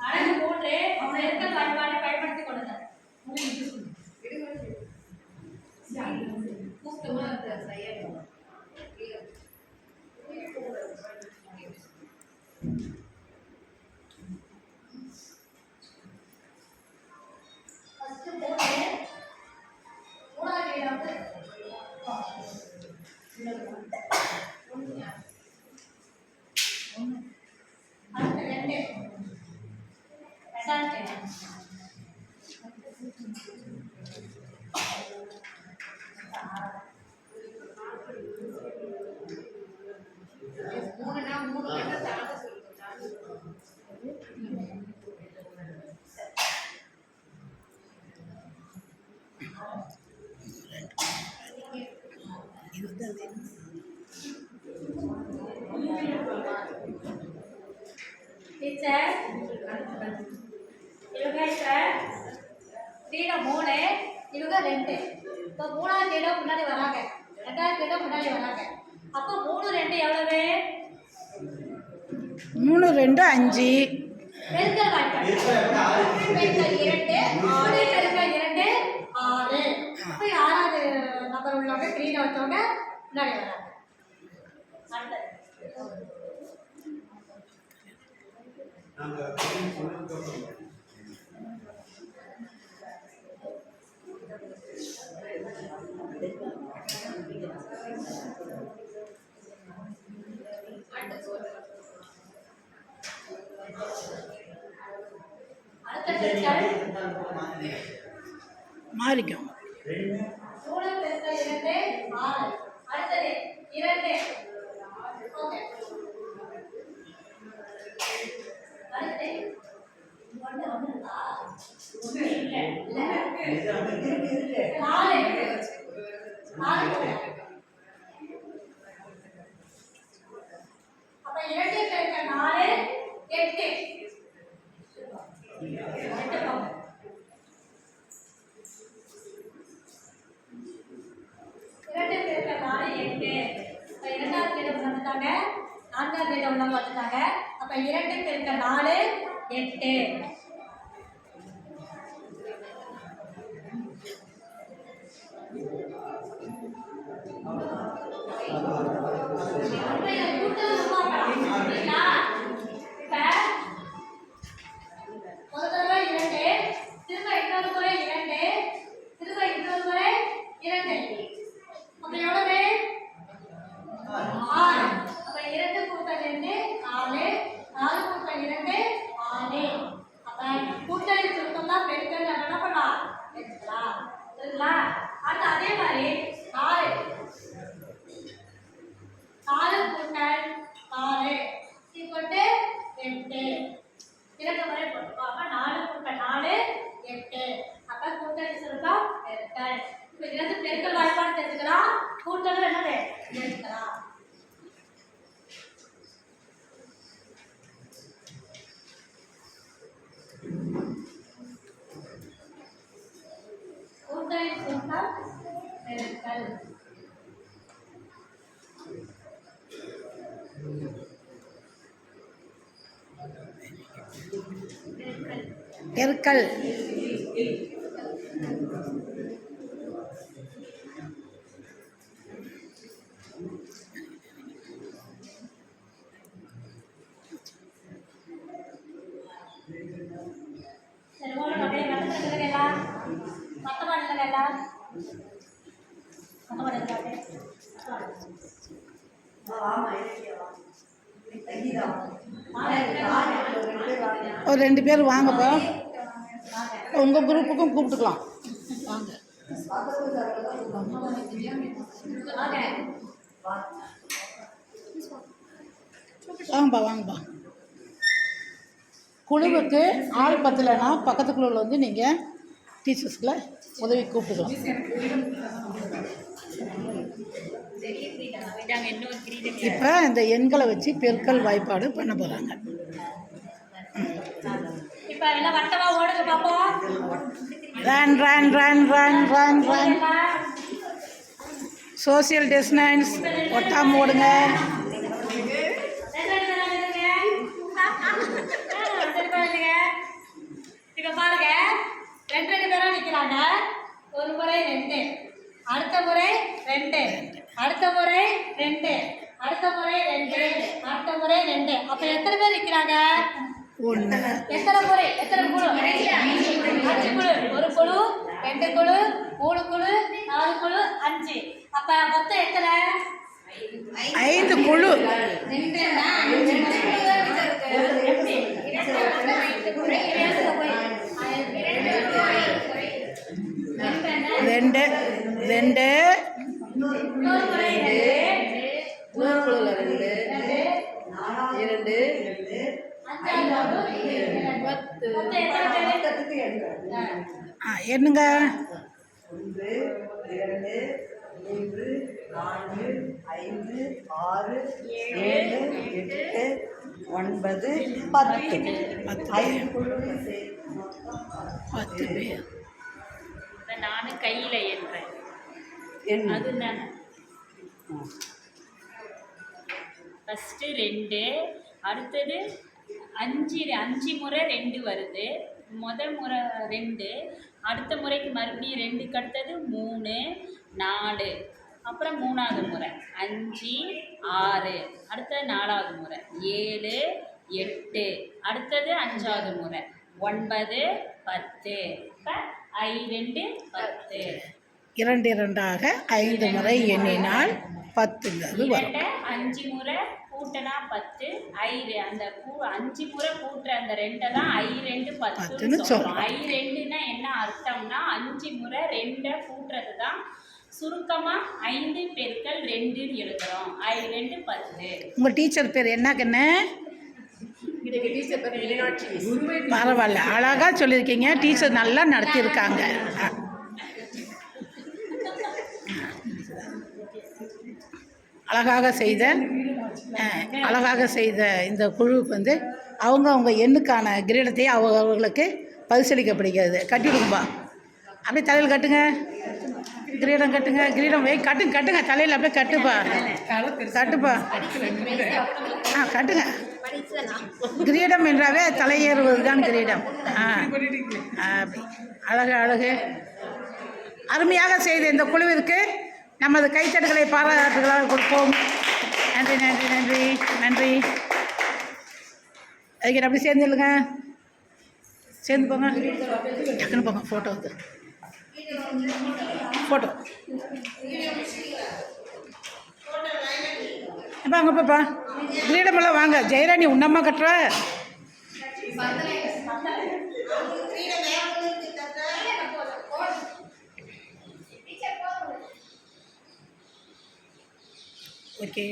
அழகு மூன்று பெருக்கல் வாய்ப்பாடை பயன்படுத்திக் கொள்ளுங்கள். டீச்சர் இவங்க சார் பீடம் 3 இவங்க 2. இப்போ 3ஆவது பீடம் முன்னாடி வராங்க, 2வது பீடம் முன்னாடி வராங்க. அப்போ 3 2 எவ்வளவு? 3 2 5. பெருக்கல் வாய்ப்பாடு பெருக்கல் 2 6 பெருக்கல் 2 6. அப்போ 6வது நம்பர் உள்ளவங்க 3 வச்சவங்க முன்னாடி வராங்க. மாறிக்கும். 3 பெருக்கல் 2 6. அடுத்தது 2. ஓகே. அடுத்து 1 வந்துதா? 1 இல்ல. 4 அப்ப 2 பெருக்கல் 4 8. 2 பெருக்கல் 4 8. அப்ப 2வது பீடம் வந்துட்டாங்க, 4வது பீடம் உள்ளவங்க வந்துட்டாங்க. அப்ப 2 பெருக்கல் 4 8. அதே மாதிரி 4 கூட்டல் 4 8. இரண்டு முறை போட்டுக்கோங்க. 4 கூட்டல் 4 8. அப்ப கூட்டல் சொல்லுங்க பெருக்கல். இப்ப இதுல பெருக்கல் வாய்ப்பாடு தெரிஞ்சுக்கலாம், கூட்டல் என்னது எடுக்கலாம். கூட்டல் கூட்டல் பெருக்கல். பெருக்கல் ஒரு 2 பேர் வாங்கப்பா, உங்கள் குரூப்புக்கும் கூப்பிட்டுக்கலாம். வாங்க வாங்கப்பா வாங்கப்பா. குழுவுக்கு ஆள் பத்தலைன்னா பக்கத்து குழுவில் வந்து நீங்கள் டீச்சர்ஸ்களை உதவி கூப்பிட்டுக்கலாம். இப்போ இந்த எண்களை வச்சு பெருக்கல் வாய்ப்பாடு பண்ண போகிறாங்க. Run run run run run run. Social distance ஒட்டாமல் ஓடுங்க. 1 எத்தனை முறை எத்தனை குழு 5 குழு. ஒரு குழு 2 குழு 3 குழு 4 குழு 5. அப்ப மொத்தம் எத்தனை 5 குழு. 2 2 என்னங்க 1 2 3 4 5 6 7 8 9 10 5 குழுவையும் சேர்த்து மொத்தம் 10 பேர். நானும் கையில் ஏறுறேன் என்ன அதுதானே. ஃபஸ்ட்டு 2, அடுத்தது 5 முறை 2 வருது. முறை 2, அடுத்த முறைக்கு மறுபடியும் 2க்கு அடுத்தது 3 4, அப்புறம் 3வது முறை 5 6, அடுத்தது 4வது முறை 7 8, அடுத்தது 5வது முறை 9 10. இப்போ 2 10. 2 2ஆக 5 முறை எண்ணினால் 10ங்கிறது வரும். 5 முறை கூட்டினா 10. அந்த 5 முறை கூட்டுற அந்த 2 தான் 2 10ன்னு சொல்கிறோம். 2ன்னா என்ன அர்த்தம்னா 5 முறை 2 கூட்டுறது தான் சுருக்கமாக 5 பெருக்கல் 2ன்னு எழுதுகிறோம். 2 10. உங்கள் டீச்சர் பேர் என்ன கண்ணு? பரவாயில்ல, அழகாக சொல்லியிருக்கீங்க. டீச்சர் நல்லா நடத்தியிருக்காங்க. அழகாக செய்த இந்த குழுவுக்கு வந்து அவங்க எண்ணுக்கான கிரீடத்தை அவர்களுக்கு பரிசளிக்கப்படுகிறது. கட்டி விடுங்கப்பா, அப்படியே தலையில் கட்டுங்க. கிரீடம் கட்டுங்க. கிரீடம் கட்டுங்க தலையில் அப்படியே கட்டுப்பா. கட்டுங்க. கிரீடம் என்றாவே தலையேறுவது தான் கிரீடம். அப்படி அழகு அருமையாக செய்த இந்த குழுவிற்கு நமது கைத்தட்டுகளை பாராட்டுகளாக கொடுப்போம். நன்றி நன்றி நன்றி நன்றி. அதுக்கு அப்படி சேர்ந்துருங்க. சேர்ந்து போங்க, டக்குன்னு போங்க. ஃபோட்டோ வந்து ஃபோட்டோ வாங்க பாப்பா. கிரீடமெல்லாம் வாங்க. ஜெயராணி உன்னம்மா கட்டுற ஓகே.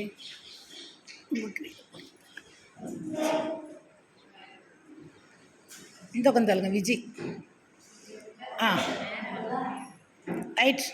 இந்த உட்காந்துங்க விஜி. ரைட்.